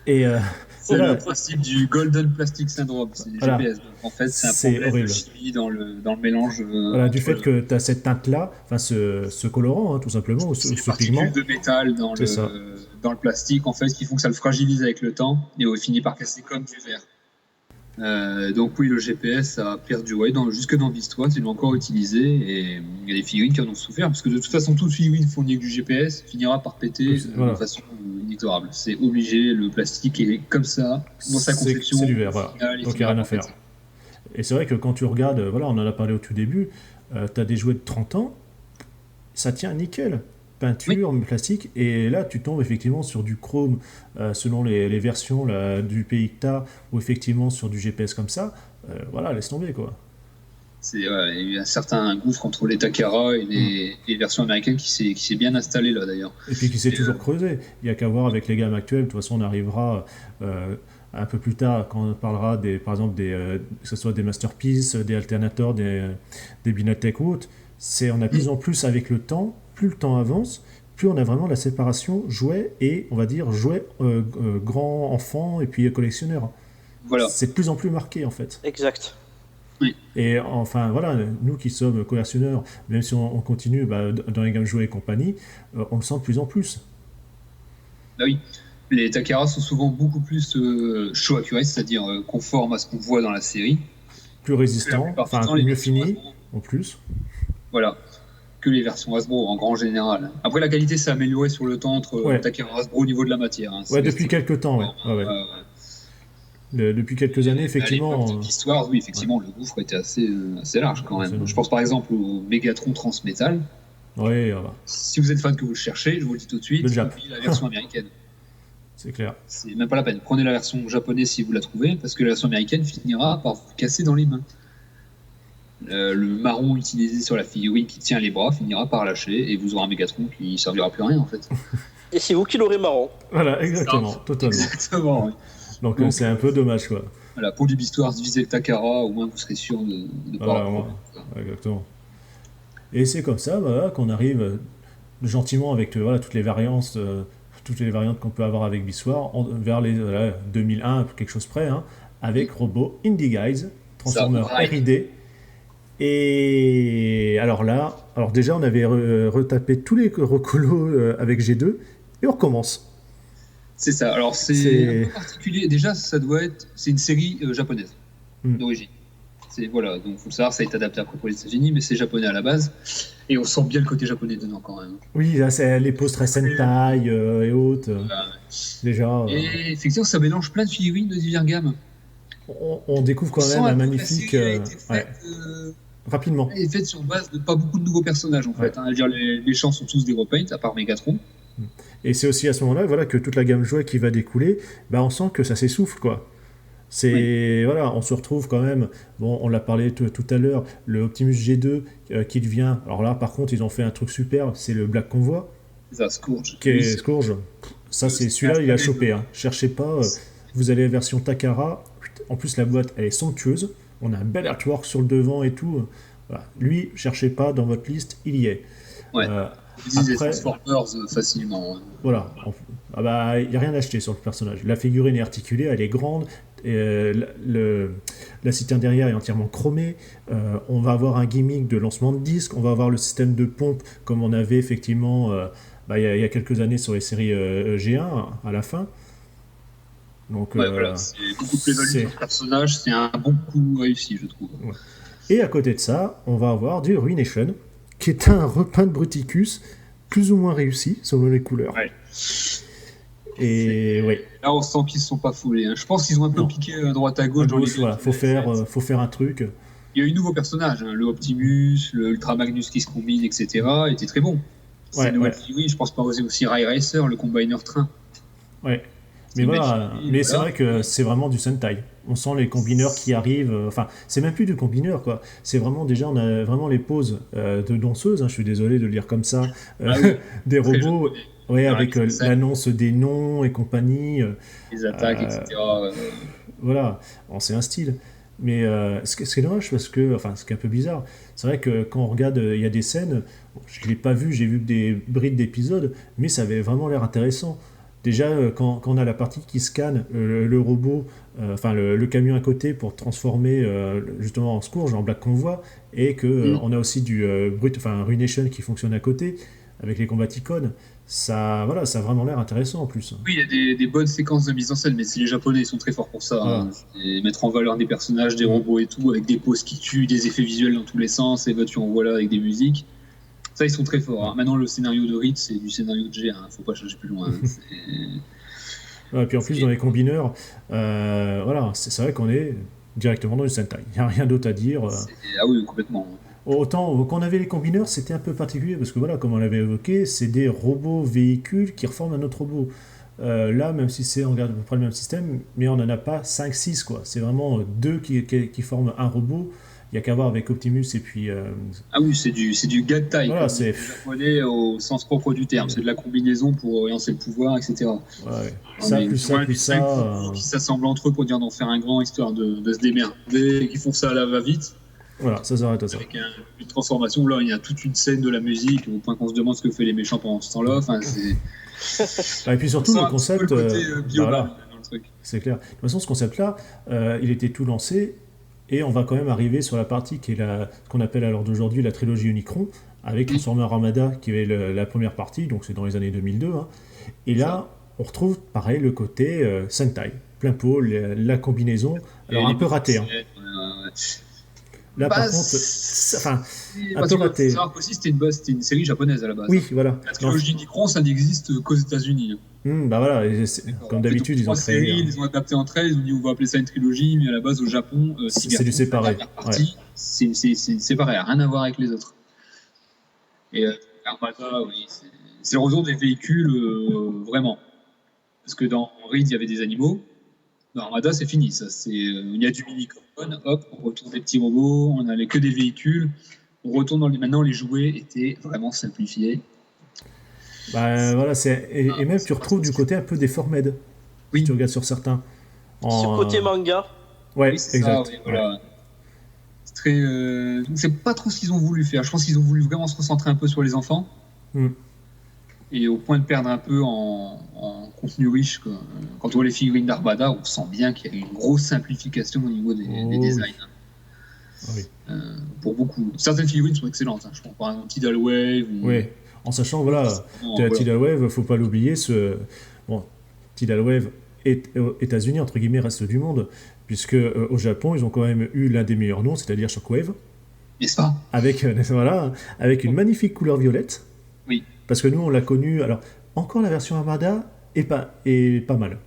Et c'est le principe du Golden Plastic Syndrome, c'est des GPS. Donc, en fait, c'est un problème horrible. De chimie dans le mélange. Du fait que tu as cette teinte-là, ce colorant, tout simplement, ce pigment. Particules de métal dans le plastique, en fait, qui font que ça le fragilise avec le temps et finit par casser comme du verre. Donc oui, le GPS a perduré jusque dans l'histoire, ils l'ont encore utilisé et il y a des figurines qui en ont souffert parce que de toute façon toute figurine fournie avec du GPS finira par péter de façon inexorable. C'est obligé, le plastique est comme ça dans sa conception. C'est du verre, voilà. Donc il n'y a rien à faire. Et c'est vrai que quand tu regardes, on en a parlé au tout début, tu as des jouets de 30 ans, ça tient nickel. Peinture, plastique, et là tu tombes effectivement sur du chrome selon les versions du pays que tu as, ou effectivement sur du GPS comme ça, laisse tomber quoi. Il y a eu un certain gouffre entre les Takara et les versions américaines qui s'est bien installé là d'ailleurs. Et puis qui s'est toujours creusé. Il n'y a qu'à voir avec les gammes actuelles, de toute façon on arrivera un peu plus tard quand on parlera par exemple que ce soit des Masterpiece, des Alternators, des Binatech ou autres. On a de plus en plus avec le temps. Plus le temps avance, plus on a vraiment la séparation jouets et, on va dire, jouets grands enfants et puis collectionneurs. Voilà. C'est de plus en plus marqué, en fait. Exact. Oui. Et enfin, voilà, nous qui sommes collectionneurs, même si on continue dans les gammes jouets et compagnie, on le sent de plus en plus. Ah oui. Les Takara sont souvent beaucoup plus show accurate, c'est-à-dire conformes à ce qu'on voit dans la série. Plus résistants, mieux finis, en plus. Voilà. Que les versions Hasbro en grand général. Après, la qualité s'est améliorée sur le temps entre Takara et Hasbro au niveau de la matière. Depuis quelques temps, depuis quelques années, effectivement. L'histoire, oui, effectivement, le gouffre était assez large quand même. Je pense par exemple au Megatron Transmetal. Oui, si vous êtes fan que vous le cherchez, je vous le dis tout de suite, la version américaine. C'est clair. C'est même pas la peine. Prenez la version japonaise si vous la trouvez, parce que la version américaine finira par vous casser dans les mains. Le marron utilisé sur la figurine qui tient les bras finira par lâcher et vous aurez un Mégatron qui ne servira plus à rien en fait. Et c'est vous qui l'aurez marron. Voilà, exactement, totalement. Exactement, oui. Donc c'est un peu dommage quoi. Voilà, pour l'histoire, divisez le Takara, au moins vous serez sûr de pas avoir. Exactement. Et c'est comme ça qu'on arrive gentiment avec voilà, toutes les variantes qu'on peut avoir avec Bissoir, vers les 2001, quelque chose près, hein, avec Robo Indie Guys, Transformer R&D. Et alors là, déjà on avait retapé tous les recolos avec G2 et on recommence. C'est ça. Alors c'est un peu particulier. Déjà, c'est une série japonaise d'origine. Voilà, donc faut le savoir, ça a été adapté après pour les États-Unis, mais c'est japonais à la base. Et on sent bien le côté japonais dedans quand même. Oui, là c'est les poses très sentai et autres. Déjà. Et effectivement, ça mélange plein de figurines de divers gammes. On découvre quand même un magnifique. Rapidement. Elle est faite sur base de pas beaucoup de nouveaux personnages en fait. Hein. Dire, les méchants sont tous des repaints, à part Megatron. Et c'est aussi à ce moment-là, voilà, que toute la gamme jouet qui va découler, bah on sent que ça s'essouffle, quoi. Voilà, on se retrouve quand même. Bon, on l'a parlé tout à l'heure, le Optimus G2 qui devient. Alors là, par contre, ils ont fait un truc super, c'est le Black Convoy. C'est ça, Scourge. Scourge. Ça, c'est celui-là, il a chopé. Hein. Cherchez pas. Vous allez version Takara. En plus, la boîte, elle est somptueuse. On a un bel artwork sur le devant et tout. Voilà. Lui, cherchez pas dans votre liste, il y est. Ouais. Après, Transformers facilement. Voilà. Il n'y a rien à acheter sur le personnage. La figurine est articulée, elle est grande. La citerne derrière est entièrement chromée. On va avoir un gimmick de lancement de disque. On va avoir le système de pompe comme on avait effectivement il y a quelques années sur les séries G1 à la fin. Donc, voilà, c'est beaucoup plus value sur le personnage. C'est un bon coup réussi, je trouve. Ouais. Et à côté de ça, on va avoir du Ruination, qui est un repeint de Bruticus plus ou moins réussi selon les couleurs. Ouais. Et ouais. Là, on sent qu'ils ne se sont pas foulés. Hein. Je pense qu'ils ont un peu piqué à droite à gauche. Voilà, faut faire un truc. Il y a eu de nouveaux personnages, hein. Le Optimus, le Ultra Magnus qui se combine, etc. était très bon. Je pense pas oser aussi Rai Racer, le Combiner Train. Ouais. Mais voilà, c'est vrai que c'est vraiment du Sentai. On sent les combineurs qui arrivent. Enfin, c'est même plus du combineur, quoi. C'est vraiment, déjà, on a vraiment les poses de danseuses. Hein, je suis désolé de le dire comme ça. Des robots, avec l'annonce des noms et compagnie. Les attaques, etc. Voilà, bon, c'est un style. Mais ce qui est dommage, parce que, ce qui est un peu bizarre, c'est vrai que quand on regarde, il y a des scènes, je ne l'ai pas vu, j'ai vu des brides d'épisodes, mais ça avait vraiment l'air intéressant. Déjà, quand on a la partie qui scanne le robot, le camion à côté pour transformer justement en Scourge, en Black Convoy, et qu'on a aussi du Ruination qui fonctionne à côté, avec les combaticons, ça a vraiment l'air intéressant en plus. Oui, il y a des bonnes séquences de mise en scène, mais les Japonais, ils sont très forts pour ça. Voilà. Hein. Et mettre en valeur des personnages, des robots et tout, avec des poses qui tuent, des effets visuels dans tous les sens, et tu en vois là avec des musiques. Ça, ils sont très forts. Hein. Maintenant, le scénario de Reed, c'est du scénario de G1. Faut pas chercher plus loin. Et puis en plus, dans les combineurs, c'est vrai qu'on est directement dans le Sentai. Il n'y a rien d'autre à dire. Ah oui, complètement. Autant, quand on avait les combineurs, c'était un peu particulier, parce que voilà, comme on l'avait évoqué, c'est des robots véhicules qui reforment un autre robot. Là, même si on regarde à peu près le même système, mais on n'en a pas 5-6, quoi. C'est vraiment deux qui forment un robot. Il n'y a qu'à voir avec Optimus et puis... Ah oui, c'est du gag-type. Voilà, c'est japonais au sens propre du terme. C'est de la combinaison pour orienter le pouvoir, etc. Ouais. Ça, plus ça, plus ça... Qui s'assemblent entre eux pour dire d'en faire un grand, histoire de se démerder, et qui font ça à la va-vite. Voilà, ça s'arrête à ça. Avec une transformation, là, il y a toute une scène de la musique, au point qu'on se demande ce que fait les méchants pendant ce temps-là. Et puis surtout, le concept... le côté dans le truc. C'est clair. De toute façon, ce concept-là, il était tout lancé... Et on va quand même arriver sur la partie qui est ce qu'on appelle à l'heure d'aujourd'hui la trilogie Unicron, avec Transformer Armada qui est la première partie, donc c'est dans les années 2002. Hein. Et là, on retrouve pareil le côté Sentai, plein pot, la combinaison, alors un peu raté. Hein. Là, par contre, un peu raté. Aussi, c'était une série japonaise à la base. Oui, voilà. La trilogie Unicron, ça n'existe qu'aux États-Unis. Voilà, comme d'habitude, ils ont créé. Ils les ont adapté entre elles, ils ont dit on va appeler ça une trilogie, mais à la base au Japon, c'est du séparé. C'est séparé, rien à voir avec les autres. Et Armada, oui, c'est le retour des véhicules, vraiment. Parce que dans Reed, il y avait des animaux. Dans Armada, c'est fini. Il y a du mini-carbone, hop, on retourne des petits robots, on n'avait que des véhicules. On retourne maintenant, les jouets étaient vraiment simplifiés. Voilà, et même tu retrouves du côté un peu déformed. Oui. Si tu regardes sur certains. Sur côté manga. Ouais, oui, exact. Ça, oui, voilà. C'est très. C'est pas trop ce qu'ils ont voulu faire. Je pense qu'ils ont voulu vraiment se recentrer un peu sur les enfants. et au point de perdre un peu en contenu riche, quoi. Quand on voit les figurines d'Armada, on sent bien qu'il y a une grosse simplification au niveau des Oh, designs. oui. Ah oui. Pour beaucoup. Certaines figurines sont excellentes. Hein. Je prends par exemple Tidal Wave. Oui. En sachant, voilà, Voilà. Tidal Wave, faut pas l'oublier, bon, Tidal Wave, États-Unis, entre guillemets, reste du monde, puisque au Japon, ils ont quand même eu l'un des meilleurs noms, c'est-à-dire Shockwave, N'est-ce pas? avec, voilà, avec une magnifique couleur violette, Oui. parce que nous, on l'a connu, alors, encore la version Armada est pas mal.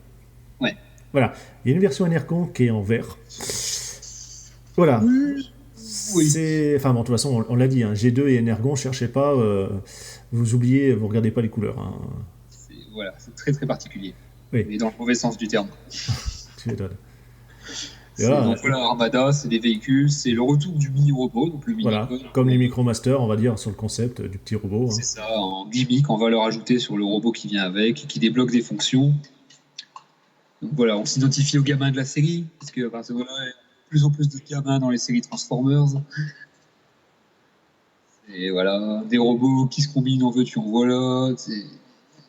Ouais. Voilà, il y a une version Energon qui est en vert. Voilà. Oui. Enfin bon, de toute façon, on l'a dit, hein, G2 et Energon, cherchez pas, vous oubliez, vous regardez pas les couleurs. Hein. Voilà, c'est très très particulier. Oui. Mais dans le mauvais sens du terme. Tu m'étonnes. Donc voilà, Armada, c'est des véhicules, c'est le retour du mini-robot, donc le Voilà, mini-code. comme les Micromasters, on va dire, sur le concept du petit robot. C'est ça, en gimmick, on va leur ajouter sur le robot qui vient avec, qui débloque des fonctions. Donc voilà, on s'identifie aux gamins de la série, parce que voilà, il y a de plus en plus de gamins dans les séries Transformers. Et voilà, des robots qui se combinent en veux-tu en voilà.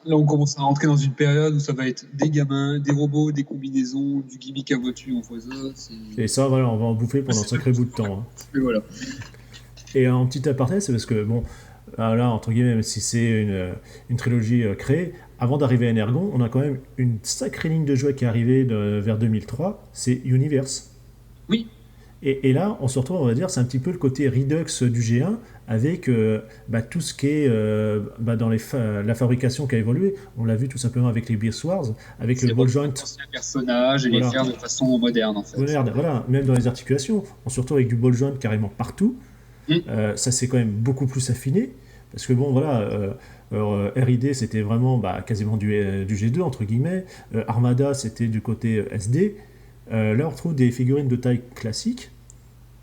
Là, on commence à rentrer dans une période où ça va être des gamins, des robots, des combinaisons, du gimmick à veux-tu en voilà. Et ça, voilà, on va en bouffer pendant un sacré bout de temps. Hein. Et voilà. Et un petit aparté, c'est parce que, bon, là, entre guillemets, même si c'est une trilogie créée, avant d'arriver à Energon, on a quand même une sacrée ligne de jouets qui est arrivée vers 2003, c'est Universe. Oui. Et là, on se retrouve, on va dire, c'est un petit peu le côté Redux du G1, avec tout ce qui est dans la fabrication qui a évolué. On l'a vu tout simplement avec les Beast Wars, avec le ball joint. Anciens personnages et Voilà. les faire de façon moderne, en fait. Voilà, même dans les articulations, on se retrouve avec du ball joint carrément partout. Ça, c'est quand même beaucoup plus affiné, parce que bon, voilà, RID, c'était vraiment quasiment du G2, entre guillemets. Armada, c'était du côté SD. Là, on retrouve des figurines de taille classique,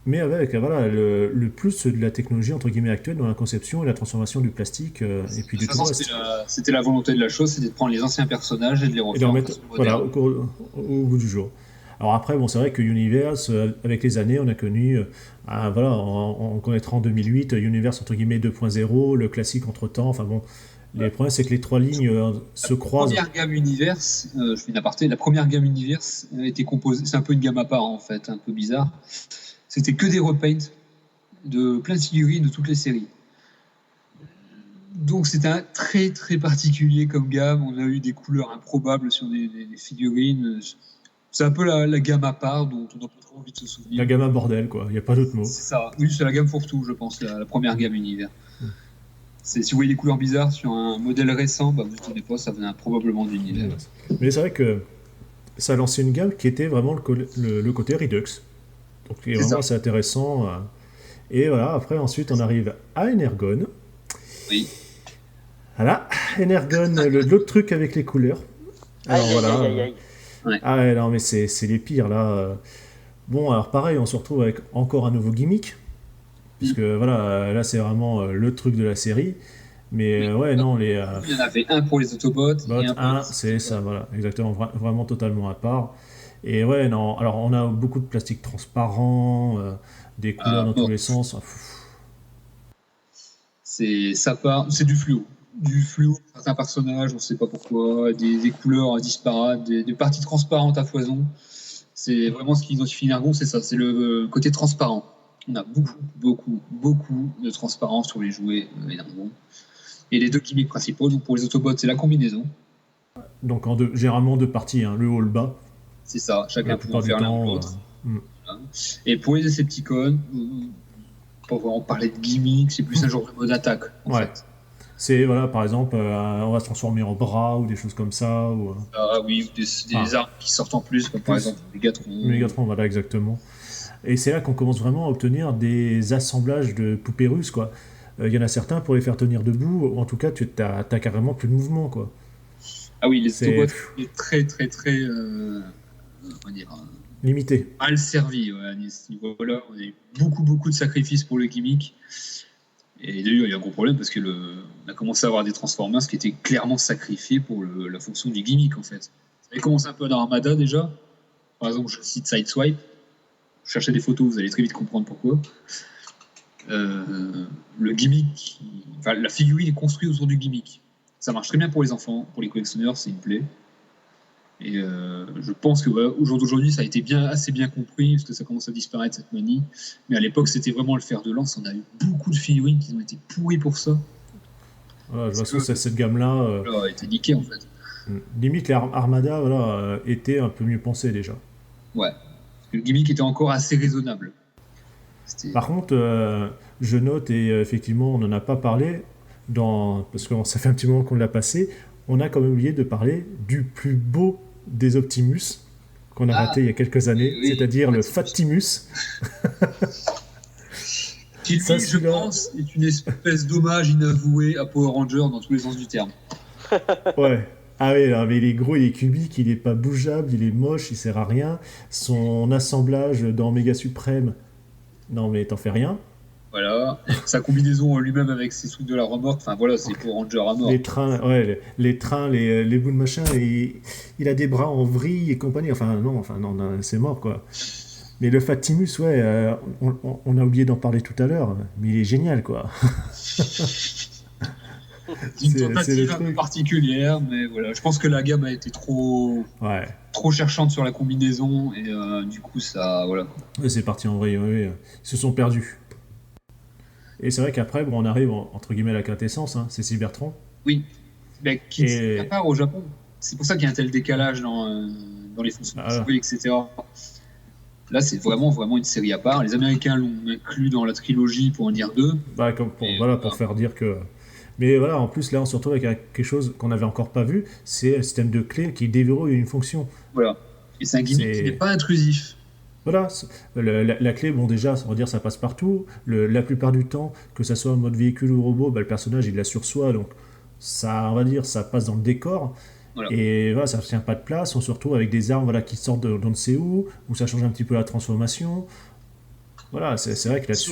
mais avec voilà, le plus de la technologie entre guillemets actuelle dans la conception et la transformation du plastique et puis du tout reste. C'était la volonté de la chose, c'était de prendre les anciens personnages et de les refaire remettre voilà, au bout du jour. Alors après, bon, c'est vrai que Universe, avec les années, on a connu, voilà, on connaîtra en 2008 Universe entre guillemets 2.0, le classique entre temps. Enfin bon, les problèmes c'est que les trois lignes se croisent. La première gamme Universe, je fais une aparté, la première gamme Universe était composée, c'est un peu une gamme à part en fait, un peu bizarre. C'était que des repaints de plein de figurines de toutes les séries. Donc c'était un très très particulier comme gamme. On a eu des couleurs improbables sur des figurines. C'est un peu la gamme à part dont on n'a pas trop envie de se souvenir. La gamme à bordel, quoi. Il n'y a pas d'autre mot. C'est ça. Oui, c'est la gamme fourre-tout, je pense, la première gamme Univers. Si vous voyez des couleurs bizarres sur un modèle récent, vous ne tenez pas, ça venait probablement d'Univers. Mais c'est vrai que ça a lancé une gamme qui était vraiment le côté Redux. Donc c'est vraiment assez intéressant. Et voilà, après, ensuite, on arrive à Energon. Oui. Voilà, Energon, l'autre truc avec les couleurs. Alors voilà. Ouais. Ah ouais, non, mais c'est les pires, là. Bon, alors pareil, on se retrouve avec encore un nouveau gimmick. Puisque voilà, là, c'est vraiment le truc de la série. Mais ouais, non, Il y en avait un pour les Autobots. C'est ça, voilà, exactement, vraiment totalement à part. Et ouais, non, alors on a beaucoup de plastique transparent, des couleurs dans tous les sens. C'est du fluo. Du fluo, certains personnages, on ne sait pas pourquoi, des couleurs disparates, des parties transparentes à foison. C'est vraiment ce qui identifie Energon, c'est ça, c'est le côté transparent. On a beaucoup de transparence sur les jouets Energon. Et les deux gimmicks principaux, donc pour les Autobots, c'est la combinaison. Donc généralement deux parties, hein, le haut, le bas. C'est ça, chacun peut faire l'un ou l'autre. Voilà. Et pour les Decepticons, pour vraiment parler de gimmick, c'est plus un genre de mode attaque, en fait. C'est, voilà, par exemple, on va se transformer en bras ou des choses comme ça. Ou, ah oui, des armes qui sortent en plus, comme par exemple Megatron. Megatron, voilà, exactement. Et c'est là qu'on commence vraiment à obtenir des assemblages de poupées russes, quoi. Il y en a certains, pour les faire tenir debout, ou en tout cas, tu as carrément plus de mouvement, quoi. Ah oui, les Autobots sont très, on va dire, limité. Mal servi, ouais, à ce niveau-là. On a eu beaucoup de sacrifices pour le gimmick. Et d'ailleurs, il y a un gros problème parce que on a commencé à avoir des Transformers qui étaient clairement sacrifiés pour la fonction du gimmick, en fait. Ça avait commencé un peu dans Armada déjà. Par exemple, je cite Sideswipe. Je cherchais des photos, vous allez très vite comprendre pourquoi. Le gimmick, la figurine est construite autour du gimmick. Ça marche très bien pour les enfants, pour les collectionneurs, c'est une plaie. Et je pense que voilà, au jour d'aujourd'hui, ça a été assez bien compris, parce que ça commence à disparaître cette manie. Mais à l'époque, c'était vraiment le fer de lance. On a eu beaucoup de figurines qui ont été pourries pour ça. Voilà, de toute façon, cette gamme-là, Ça a été niqué en fait. limite les Armada, voilà, était un peu mieux pensé déjà. Ouais. Parce que le gimmick était encore assez raisonnable. Par contre, je note, et effectivement, on n'en a pas parlé, parce que ça fait un petit moment qu'on l'a passé, on a quand même oublié de parler du plus beau des Optimus qu'on a raté il y a quelques années, oui, c'est-à-dire le Fatimus. Qui lui, je pense, est une espèce d'hommage inavoué à Power Ranger dans tous les sens du terme. Ouais. Ah oui, mais il est gros, il est cubique, il est pas bougeable, il est moche, il sert à rien. Son assemblage dans Mega Suprême, non mais t'en fais rien. Voilà, sa combinaison lui-même avec ses trucs de la remorque, enfin voilà, c'est Power Ranger à mort. Les trains, ouais, les bouts de machin, et il a des bras en vrille et compagnie. Enfin non, c'est mort quoi. Mais le Fatimus, ouais, on a oublié d'en parler tout à l'heure, mais il est génial quoi. C'est une tentative un peu particulière, mais voilà, je pense que la gamme a été trop cherchante sur la combinaison, et du coup ça, voilà. Ouais, c'est parti en vrille, ouais. Ils se sont perdus. Et c'est vrai qu'après, on arrive entre guillemets à la quintessence, hein, c'est Cybertron. Oui, mais qui est à part au Japon. C'est pour ça qu'il y a un tel décalage dans les fonctions de jouer, etc. Là, c'est vraiment une série à part. Les Américains l'ont inclus dans la trilogie pour en dire deux. Bah, pour faire dire que... Mais voilà, en plus, là, on se retrouve avec quelque chose qu'on n'avait encore pas vu, c'est le système de clé qui déverrouille une fonction. Voilà. Et c'est un gimmick qui n'est pas intrusif. Voilà, la clé, bon déjà, on va dire ça passe partout. La plupart du temps, que ça soit en mode véhicule ou robot, bah, le personnage il l'a sur soi, donc ça, on va dire, ça passe dans le décor. Voilà. Et voilà, ça ne tient pas de place. On se retrouve avec des armes voilà, qui sortent d'on ne sait où ça change un petit peu la transformation. Voilà, c'est vrai que là-dessus...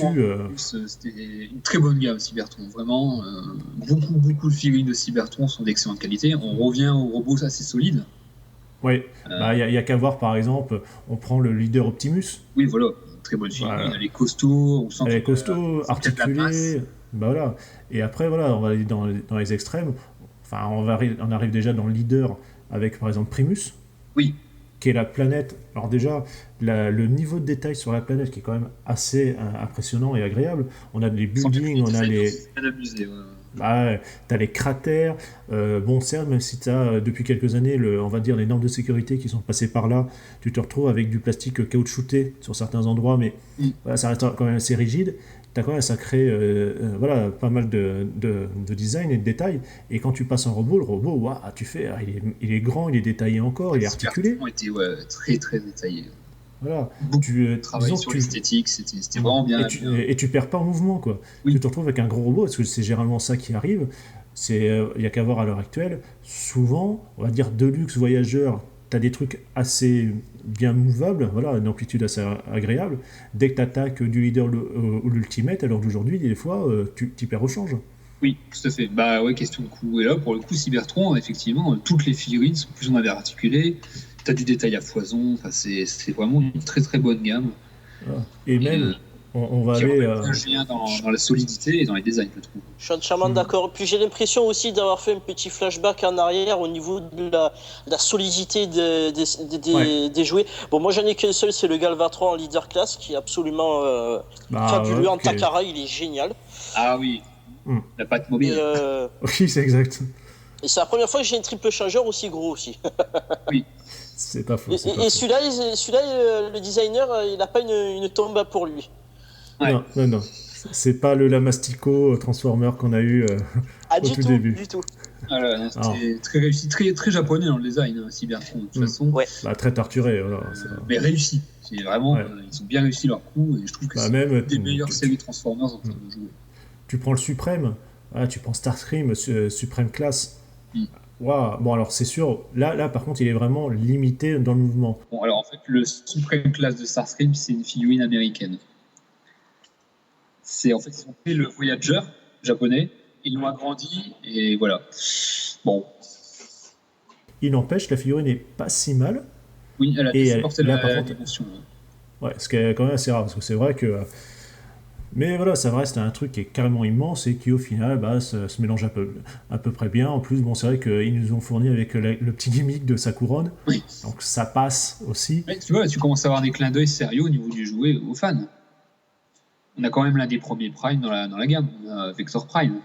C'était une très bonne gamme, Cybertron. Vraiment, beaucoup de figurines de Cybertron sont d'excellente qualité. On revient aux robots assez solides. Oui, il n'y a qu'à voir par exemple, on prend le leader Optimus. Oui, voilà, très bonne figurine. Voilà. Elle est costaud, elle est costaud, articulée. Bah voilà. Et après, voilà, on va aller dans les extrêmes. Enfin, on arrive déjà dans le leader avec par exemple Primus. Oui. Qui est la planète. Alors déjà, le niveau de détail sur la planète qui est quand même assez impressionnant et agréable. On a des buildings, on a les... t'as les cratères. Bon, certes, même si t'as depuis quelques années, on va dire les normes de sécurité qui sont passées par là, tu te retrouves avec du plastique caoutchouté sur certains endroits, mais voilà, ça reste quand même assez rigide. T'as quand même un sacré, voilà, pas mal de design et de détails. Et quand tu passes un robot, le robot, wow, tu fais, il est grand, il est détaillé encore, il est articulé. Il était très très détaillé. Voilà. Tu travailles sur l'esthétique, c'était vraiment bien. Et tu perds pas en mouvement, quoi. Oui. Tu te retrouves avec un gros robot, parce que c'est généralement ça qui arrive. Il y a qu'à voir à l'heure actuelle. Souvent, on va dire Deluxe, Voyageur, t'as des trucs assez bien mouvables, voilà, une amplitude assez agréable. Dès que t'attaques du leader ou l'ultimate, alors d'aujourd'hui, des fois, tu perds au change. Oui, tout à fait. Bah ouais, question de coût. Et là, pour le coup, Cybertron, effectivement, toutes les figurines sont plus ou moins bien articulées. T'as du détail à foison. Enfin, c'est vraiment une très très bonne gamme. Voilà. Et même, on va aller... dans la solidité et dans les designs, je trouve. Je suis entièrement d'accord. Puis j'ai l'impression aussi d'avoir fait un petit flashback en arrière au niveau de la solidité des jouets. Bon, moi j'en ai qu'un seul, c'est le Galvatron en leader class qui est absolument fabuleux. En Takara, il est génial. Ah oui, la patte mobile. Oui, c'est exact. Et c'est la première fois que j'ai un triple changeur aussi gros aussi. Oui. C'est pas faux. Et celui-là, le designer, il n'a pas une tombe pour lui. Ouais. Non. C'est pas le Lamastico Transformer qu'on a eu au tout début. Du tout. Voilà, c'était très réussi, très, très japonais dans le design, Cybertron, de toute façon. Ouais. Très torturé. Voilà, mais réussi. C'est vraiment, ils ont bien réussi leur coup, et je trouve que c'est une des meilleures séries Transformers en termes de jouer. Tu prends le Suprême, tu prends Starscream, Supreme Class. Wow. Bon, alors c'est sûr, là par contre il est vraiment limité dans le mouvement. Bon, alors en fait, le Supreme Class de Starscream, c'est une figurine américaine. Ils ont fait le Voyager japonais, ils l'ont agrandi, et voilà. Bon. Il n'empêche, la figurine n'est pas si mal. Oui, elle a supporté la dimension. Ouais, ce qui est quand même assez rare, parce que c'est vrai que Mais voilà, ça reste un truc qui est carrément immense et qui au final se mélange à peu près bien. En plus, bon, c'est vrai qu'ils nous ont fourni avec le petit gimmick de sa couronne, Oui. donc ça passe aussi. Ouais, tu vois, tu commences à avoir des clins d'œil sérieux au niveau du jouet aux fans. On a quand même l'un des premiers Prime dans la gamme, on a Vector Prime.